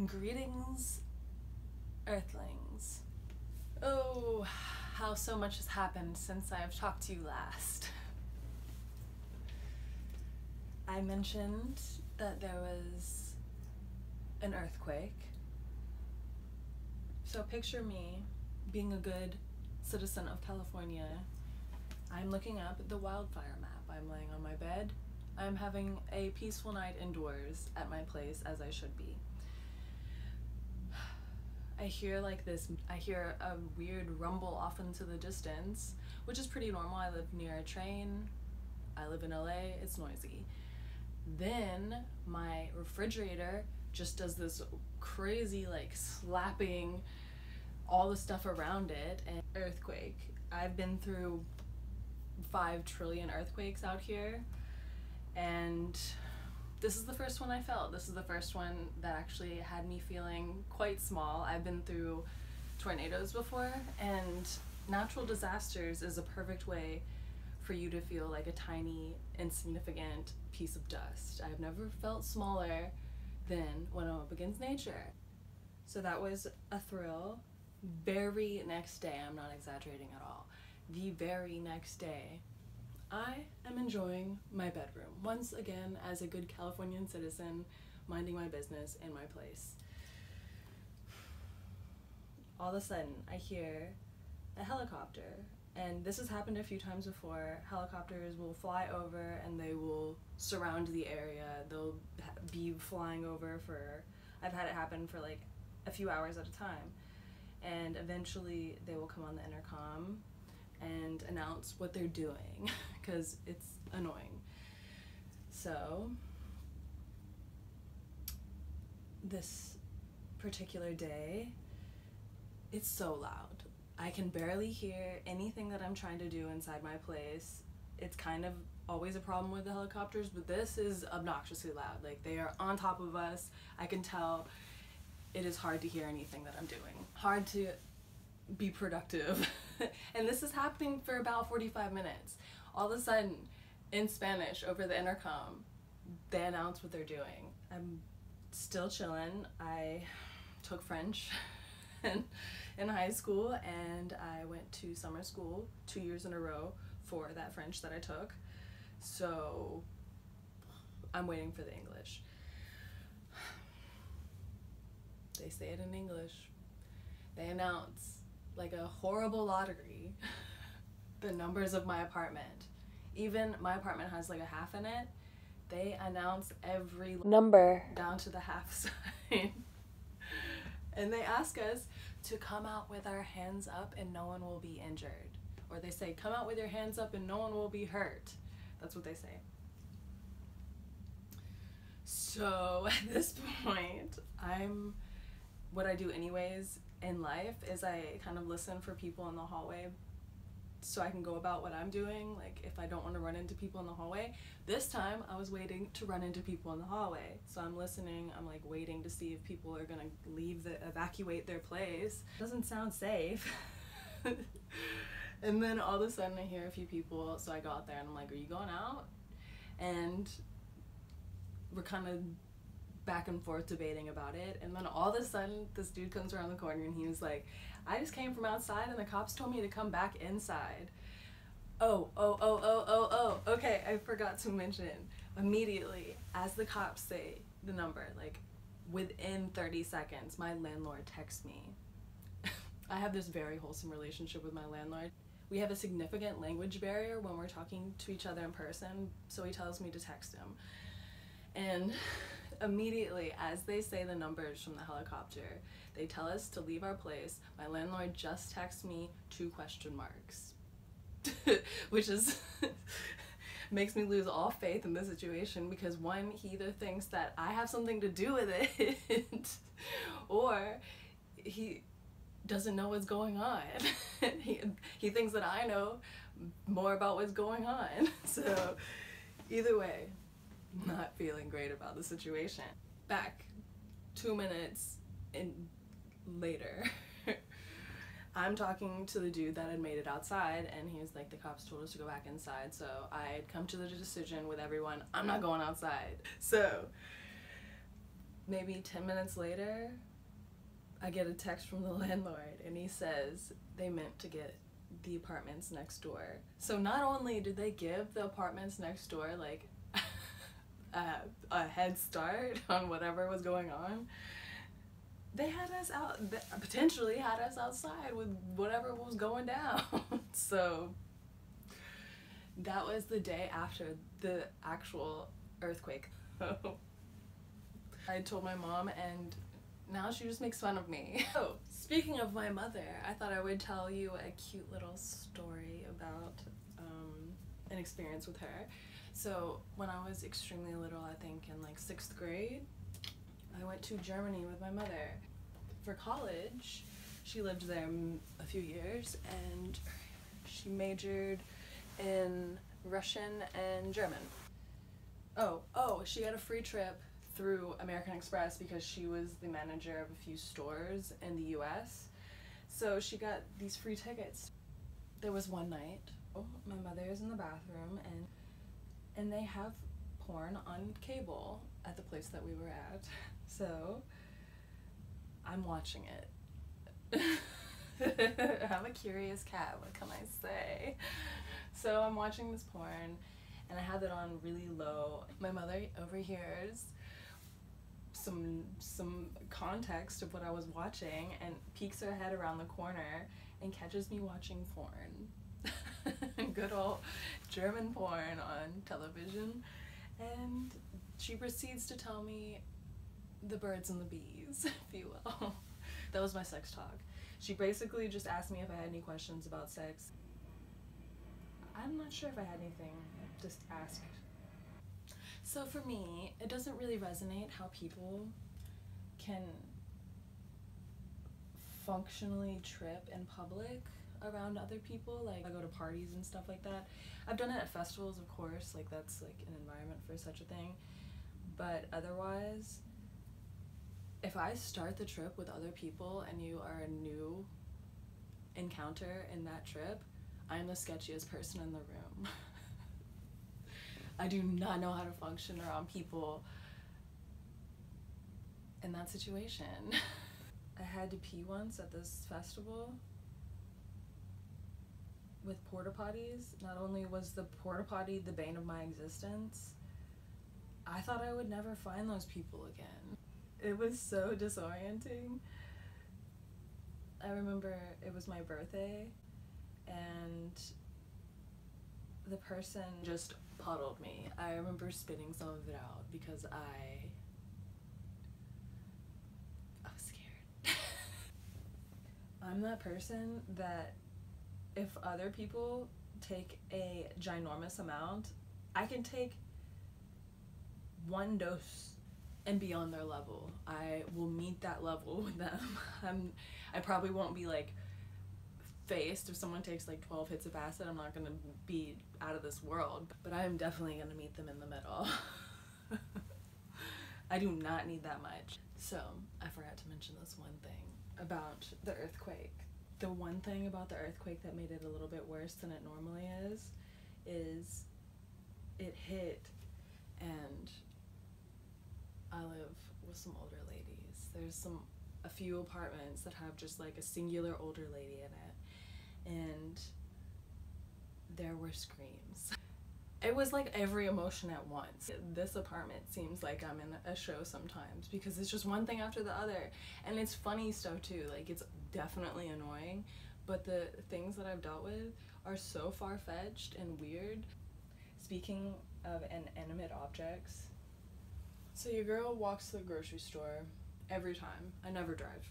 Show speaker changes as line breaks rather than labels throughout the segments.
Greetings, Earthlings. Oh, how so much has happened since I've talked to you last. I mentioned that there was an earthquake. So picture me being a good citizen of California. I'm looking up at the wildfire map. I'm laying on my bed. I'm having a peaceful night indoors at my place, as I should be. I hear a weird rumble off into the distance, which is pretty normal. I live near a train. I live in LA. It's noisy. Then my refrigerator just does this crazy slapping all the stuff around it, and earthquake. I've been through 5 trillion earthquakes out here, and this is the first one I felt. This is the first one that actually had me feeling quite small. I've been through tornadoes before, and natural disasters is a perfect way for you to feel like a tiny, insignificant piece of dust. I've never felt smaller than when I'm up against nature. So that was a thrill. Very next day, I'm not exaggerating at all, the very next day, I am enjoying my bedroom, once again as a good Californian citizen, minding my business in my place. All of a sudden, I hear a helicopter, and this has happened a few times before. Helicopters will fly over and they will surround the area. They'll be flying over for, I've had it happen for like a few hours at a time, and eventually they will come on the intercom and announce what they're doing because it's annoying. So this particular day, it's so loud. I can barely hear anything that I'm trying to do inside my place. It's kind of always a problem with the helicopters, but this is obnoxiously loud. Like, they are on top of us. I can tell it is hard to hear anything that I'm doing. Hard to be productive. And this is happening for about 45 minutes. All of a sudden, in Spanish, over the intercom, they announce what they're doing. I'm still chilling. I took French in high school, and I went to summer school 2 years in a row for that French that I took. So I'm waiting for the English. They say it in English. They announce, like a horrible lottery, the numbers of my apartment. Even my apartment has like a half in it. They announce every number down to the half sign. And they ask us to come out with our hands up and no one will be injured. Or they say, come out with your hands up and no one will be hurt. That's what they say. So at this point, what I do anyways in life is I kind of listen for people in the hallway so I can go about what I'm doing, like if I don't want to run into people in the hallway. This time I was waiting to run into people in the hallway, so I'm listening. I'm like waiting to see if people are gonna evacuate their place. Doesn't sound safe. And then all of a sudden I hear a few people, so I go out there and I'm like, are you going out? And we're kind of back and forth debating about it, and then all of a sudden this dude comes around the corner and he was like, I just came from outside and the cops told me to come back inside. Oh, okay, I forgot to mention, immediately as the cops say the number, like within 30 seconds, my landlord texts me. I have this very wholesome relationship with my landlord. We have a significant language barrier when we're talking to each other in person, so he tells me to text him. And immediately, as they say the numbers from the helicopter, they tell us to leave our place. My landlord just texts me 2 question marks, which is makes me lose all faith in this situation, because one, he either thinks that I have something to do with it or he doesn't know what's going on. He thinks that I know more about what's going on. So either way, not feeling great about the situation. Back 2 minutes later, I'm talking to the dude that had made it outside, and he was like, the cops told us to go back inside. So I had come to the decision with everyone, I'm not going outside. So maybe 10 minutes later, I get a text from the landlord, and he says they meant to get the apartments next door. So not only did they give the apartments next door like a head start on whatever was going on, they had us out, potentially had us outside with whatever was going down. So that was the day after the actual earthquake. I told my mom, and now she just makes fun of me. Oh, speaking of my mother, I thought I would tell you a cute little story about an experience with her. So when I was extremely little, I think in like 6th grade, I went to Germany with my mother for college. She lived there a few years, and she majored in Russian and German. Oh, she had a free trip through American Express because she was the manager of a few stores in the US. So she got these free tickets. There was one night, my mother is in the bathroom, and they have porn on cable at the place that we were at. So I'm watching it. I'm a curious cat, what can I say? So I'm watching this porn, and I have it on really low. My mother overhears some context of what I was watching and peeks her head around the corner and catches me watching porn. Good old German porn on television. And she proceeds to tell me the birds and the bees, if you will. That was my sex talk. She basically just asked me if I had any questions about sex. I'm not sure if I had anything, just asked. So for me, it doesn't really resonate how people can functionally trip in public around other people. Like, I go to parties and stuff like that. I've done it at festivals, of course, like that's like an environment for such a thing. But otherwise, if I start the trip with other people and you are a new encounter in that trip, I am the sketchiest person in the room. I do not know how to function around people in that situation. I had to pee once at this festival with porta potties. Not only was the porta potty the bane of my existence, I thought I would never find those people again. It was so disorienting. I remember it was my birthday, and the person just puddled me. I remember spitting some of it out because I was scared. I'm that person that if other people take a ginormous amount, I can take one dose and be on their level. I will meet that level with them. I probably won't be like faced if someone takes like 12 hits of acid. I'm not gonna be out of this world, but I am definitely gonna meet them in the middle. I do not need that much. So I forgot to mention this one thing about the earthquake. The one thing about the earthquake that made it a little bit worse than it normally is it hit, and I live with some older ladies. There's a few apartments that have just like a singular older lady in it, and there were screams. It was like every emotion at once. This apartment seems like I'm in a show sometimes because it's just one thing after the other, and it's funny stuff too. Like, it's definitely annoying, but the things that I've dealt with are so far-fetched and weird. Speaking of inanimate objects, so your girl walks to the grocery store every time. I never drive.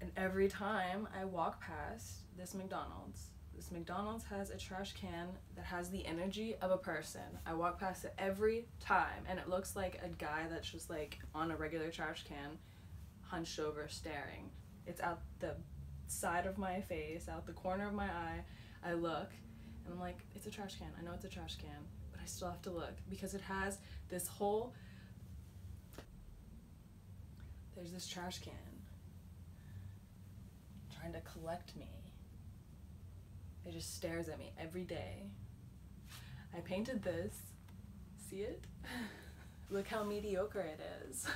And every time I walk past this McDonald's has a trash can that has the energy of a person. I walk past it every time, and it looks like a guy that's just like on a regular trash can, hunched over, staring. It's out the side of my face, out the corner of my eye. I look, and I'm like, it's a trash can. I know it's a trash can, but I still have to look because it has this whole... There's this trash can trying to collect me. It just stares at me every day. I painted this. See it? Look how mediocre it is.